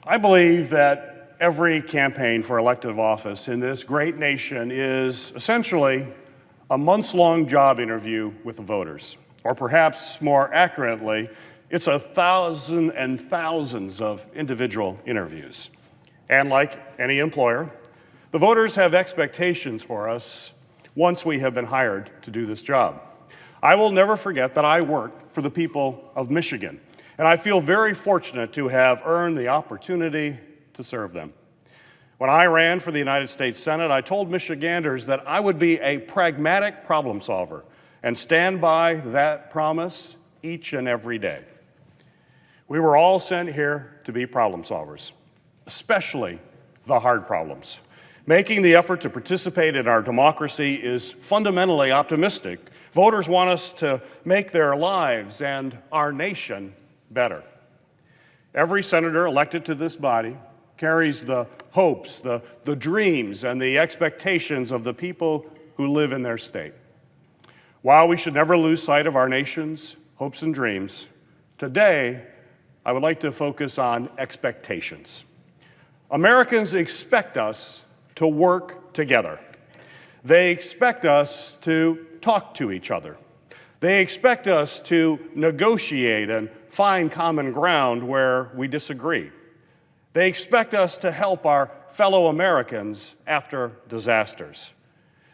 I believe that every campaign for elective office in this great nation is essentially a months-long job interview with the voters. Or perhaps more accurately, it's 1,000 and thousands of individual interviews. And like any employer, the voters have expectations for us once we have been hired to do this job. I will never forget that I work for the people of Michigan, and I feel very fortunate to have earned the opportunity to serve them. When I ran for the United States Senate, I told Michiganders that I would be a pragmatic problem solver and stand by that promise each and every day. We were all sent here to be problem solvers, especially the hard problems. Making the effort to participate in our democracy is fundamentally optimistic. Voters want us to make their lives and our nation better. Every senator elected to this body carries the hopes, the dreams, and the expectations of the people who live in their state. While we should never lose sight of our nation's hopes and dreams, today I would like to focus on expectations. Americans expect us to work together. They expect us to talk to each other. They expect us to negotiate and find common ground where we disagree. They expect us to help our fellow Americans after disasters.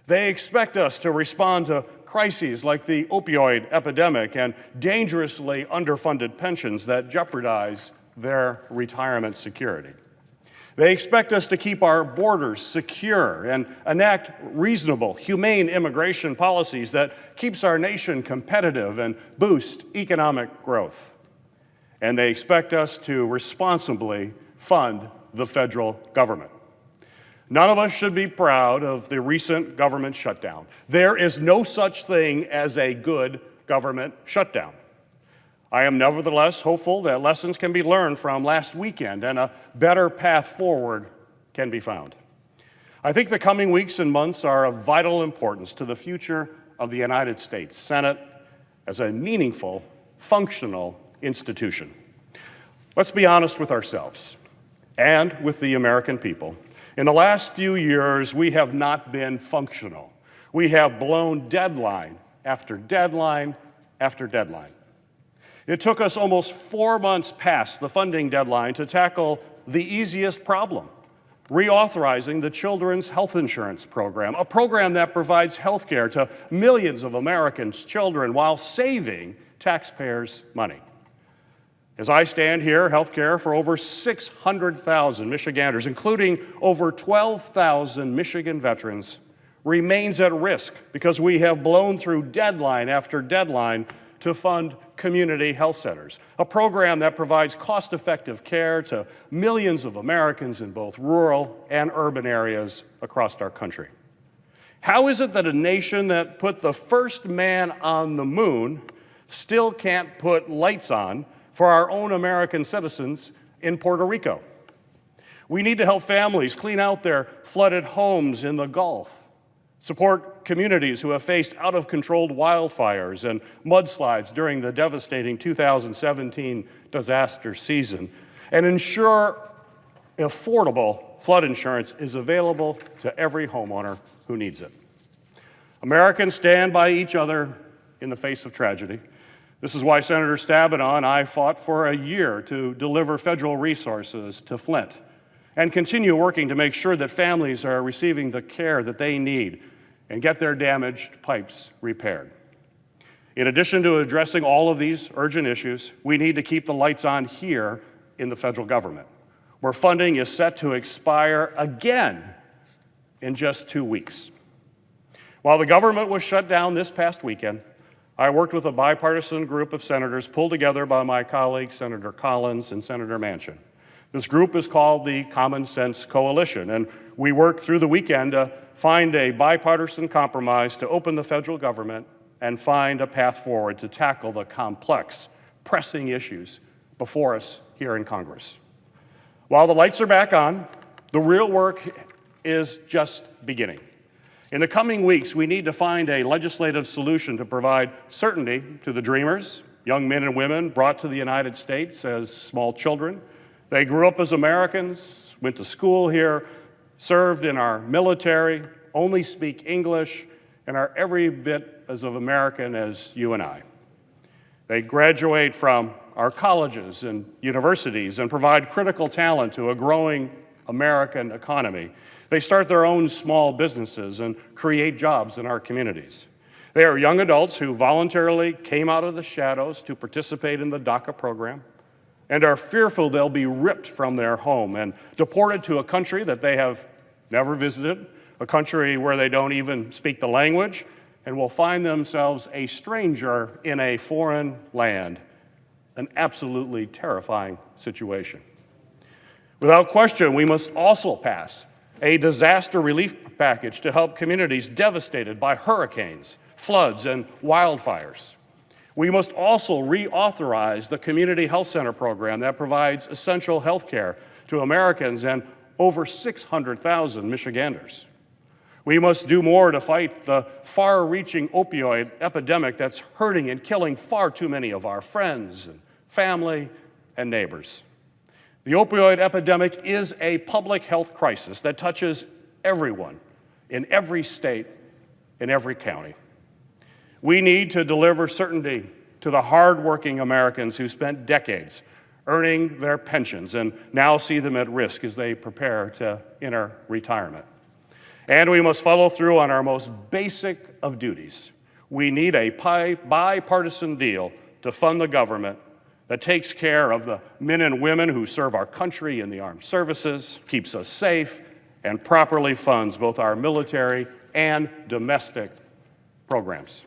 They expect us to respond to crises like the opioid epidemic and dangerously underfunded pensions that jeopardize their retirement security. They expect us to keep our borders secure and enact reasonable, humane immigration policies that keeps our nation competitive and boost economic growth. And they expect us to responsibly fund the federal government. None of us should be proud of the recent government shutdown. There is no such thing as a good government shutdown. I am nevertheless hopeful that lessons can be learned from last weekend and a better path forward can be found. I think the coming weeks and months are of vital importance to the future of the United States Senate as a meaningful, functional institution. Let's be honest with ourselves and with the American people. In the last few years, we have not been functional. We have blown deadline after deadline after deadline. It took us almost 4 months past the funding deadline to tackle the easiest problem, reauthorizing the Children's Health Insurance Program, a program that provides health care to millions of Americans' children while saving taxpayers' money. As I stand here, health care for over 600,000 Michiganders, including over 12,000 Michigan veterans, remains at risk because we have blown through deadline after deadline to fund community health centers, a program that provides cost-effective care to millions of Americans in both rural and urban areas across our country. How is it that a nation that put the first man on the moon still can't put lights on for our own American citizens in Puerto Rico? We need to help families clean out their flooded homes in the Gulf, support communities who have faced out-of-controlled wildfires and mudslides during the devastating 2017 disaster season, and ensure affordable flood insurance is available to every homeowner who needs it. Americans stand by each other in the face of tragedy. This is why Senator Stabenow and I fought for a year to deliver federal resources to Flint and continue working to make sure that families are receiving the care that they need and get their damaged pipes repaired. In addition to addressing all of these urgent issues, we need to keep the lights on here in the federal government, where funding is set to expire again in just 2 weeks. While the government was shut down this past weekend, I worked with a bipartisan group of senators pulled together by my colleagues, Senator Collins and Senator Manchin. This group is called the Common Sense Coalition, and we worked through the weekend to find a bipartisan compromise to open the federal government and find a path forward to tackle the complex, pressing issues before us here in Congress. While the lights are back on, the real work is just beginning. In the coming weeks, we need to find a legislative solution to provide certainty to the dreamers, young men and women brought to the United States as small children, They grew up as Americans, went to school here, served in our military, only speak English, and are every bit as of American as you and I. They graduate from our colleges and universities and provide critical talent to a growing American economy. They start their own small businesses and create jobs in our communities. They are young adults who voluntarily came out of the shadows to participate in the DACA program and are fearful they'll be ripped from their home and deported to a country that they have never visited, a country where they don't even speak the language, and will find themselves a stranger in a foreign land, an absolutely terrifying situation. Without question, we must also pass a disaster relief package to help communities devastated by hurricanes, floods, and wildfires. We must also reauthorize the Community Health Center program that provides essential health care to Americans and over 600,000 Michiganders. We must do more to fight the far-reaching opioid epidemic that's hurting and killing far too many of our friends and family and neighbors. The opioid epidemic is a public health crisis that touches everyone in every state, in every county. We need to deliver certainty to the hardworking Americans who spent decades earning their pensions and now see them at risk as they prepare to enter retirement. And we must follow through on our most basic of duties. We need a bipartisan deal to fund the government that takes care of the men and women who serve our country in the armed services, keeps us safe, and properly funds both our military and domestic programs.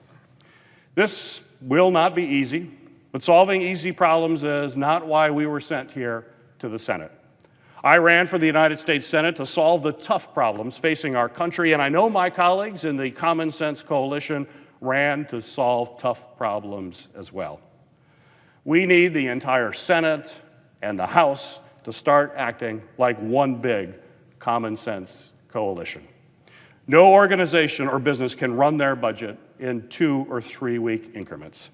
This will not be easy, but solving easy problems is not why we were sent here to the Senate. I ran for the United States Senate to solve the tough problems facing our country, and I know my colleagues in the Common Sense Coalition ran to solve tough problems as well. We need the entire Senate and the House to start acting like one big common sense coalition. No organization or business can run their budget in 2 or 3 week increments.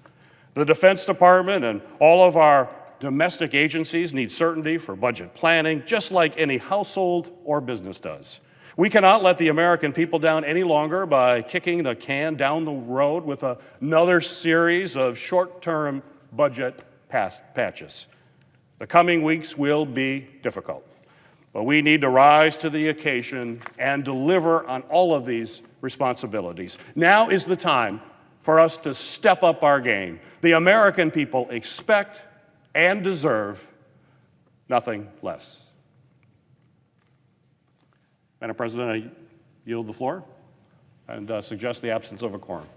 The Defense Department and all of our domestic agencies need certainty for budget planning, just like any household or business does. We cannot let the American people down any longer by kicking the can down the road with another series of short-term budget patches. The coming weeks will be difficult, but we need to rise to the occasion and deliver on all of these responsibilities. Now is the time for us to step up our game. The American people expect and deserve nothing less. Madam President, I yield the floor and suggest the absence of a quorum.